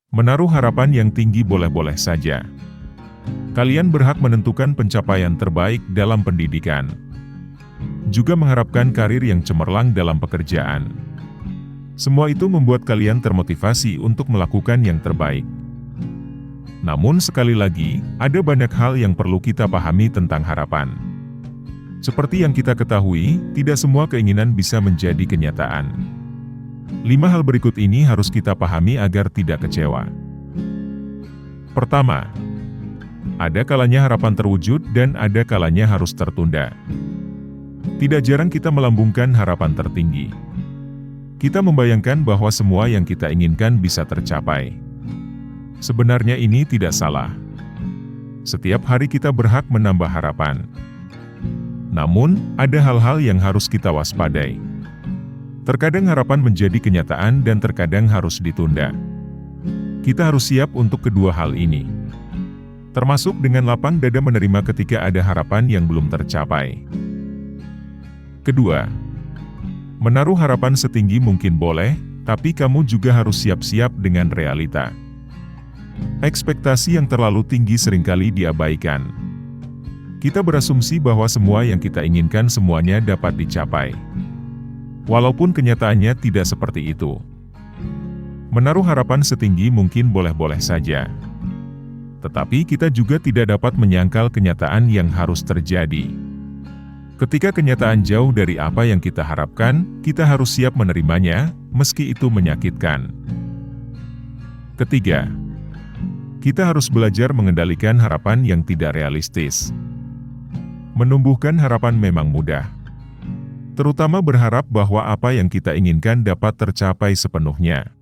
Menaruh harapan yang tinggi boleh-boleh saja. Kalian berhak menentukan pencapaian terbaik dalam pendidikan. Juga mengharapkan karir yang cemerlang dalam pekerjaan. Semua itu membuat kalian termotivasi untuk melakukan yang terbaik. Namun sekali lagi, ada banyak hal yang perlu kita pahami tentang harapan. Seperti yang kita ketahui, tidak semua keinginan bisa menjadi kenyataan. 5 hal berikut ini harus kita pahami agar tidak kecewa. Pertama, ada kalanya harapan terwujud dan ada kalanya harus tertunda. Tidak jarang kita melambungkan harapan tertinggi. Kita membayangkan bahwa semua yang kita inginkan bisa tercapai. Sebenarnya ini tidak salah. Setiap hari kita berhak menambah harapan. Namun, ada hal-hal yang harus kita waspadai. Terkadang harapan menjadi kenyataan dan terkadang harus ditunda. Kita harus siap untuk kedua hal ini. Termasuk dengan lapang dada menerima ketika ada harapan yang belum tercapai. Kedua, menaruh harapan setinggi mungkin boleh, tapi kamu juga harus siap-siap dengan realita. Ekspektasi yang terlalu tinggi seringkali diabaikan. Kita berasumsi bahwa semua yang kita inginkan semuanya dapat dicapai. Walaupun kenyataannya tidak seperti itu. Menaruh harapan setinggi mungkin boleh-boleh saja. Tetapi kita juga tidak dapat menyangkal kenyataan yang harus terjadi. Ketika kenyataan jauh dari apa yang kita harapkan, kita harus siap menerimanya, meski itu menyakitkan. Ketiga, kita harus belajar mengendalikan harapan yang tidak realistis. Menumbuhkan harapan memang mudah. Terutama berharap bahwa apa yang kita inginkan dapat tercapai sepenuhnya.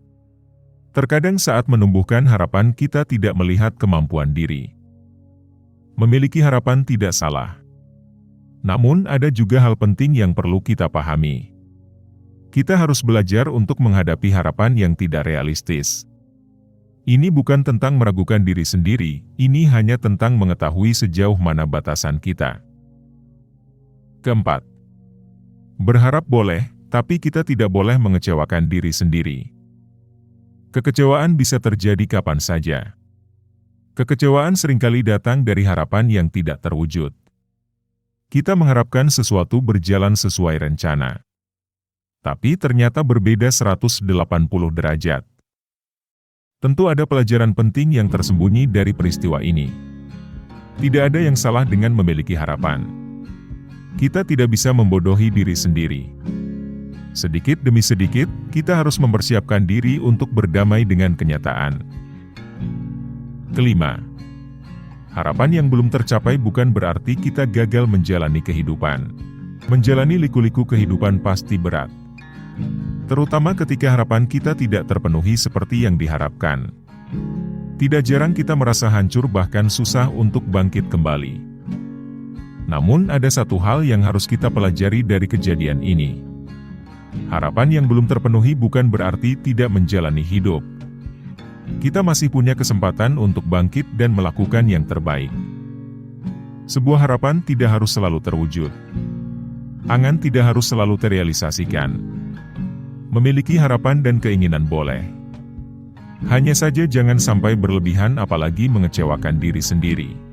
Terkadang saat menumbuhkan harapan kita tidak melihat kemampuan diri. Memiliki harapan tidak salah. Namun ada juga hal penting yang perlu kita pahami. Kita harus belajar untuk menghadapi harapan yang tidak realistis. Ini bukan tentang meragukan diri sendiri, ini hanya tentang mengetahui sejauh mana batasan kita. Keempat, berharap boleh, tapi kita tidak boleh mengecewakan diri sendiri. Kekecewaan bisa terjadi kapan saja. Kekecewaan seringkali datang dari harapan yang tidak terwujud. Kita mengharapkan sesuatu berjalan sesuai rencana. Tapi ternyata berbeda 180 derajat. Tentu ada pelajaran penting yang tersembunyi dari peristiwa ini. Tidak ada yang salah dengan memiliki harapan. Kita tidak bisa membodohi diri sendiri. Sedikit demi sedikit, kita harus mempersiapkan diri untuk berdamai dengan kenyataan. Kelima, harapan yang belum tercapai bukan berarti kita gagal menjalani kehidupan. Menjalani liku-liku kehidupan pasti berat. Terutama ketika harapan kita tidak terpenuhi seperti yang diharapkan. Tidak jarang kita merasa hancur bahkan susah untuk bangkit kembali. Namun ada satu hal yang harus kita pelajari dari kejadian ini. Harapan yang belum terpenuhi bukan berarti tidak menjalani hidup. Kita masih punya kesempatan untuk bangkit dan melakukan yang terbaik. Sebuah harapan tidak harus selalu terwujud. Angan tidak harus selalu terrealisasikan. Memiliki harapan dan keinginan boleh. Hanya saja jangan sampai berlebihan apalagi mengecewakan diri sendiri.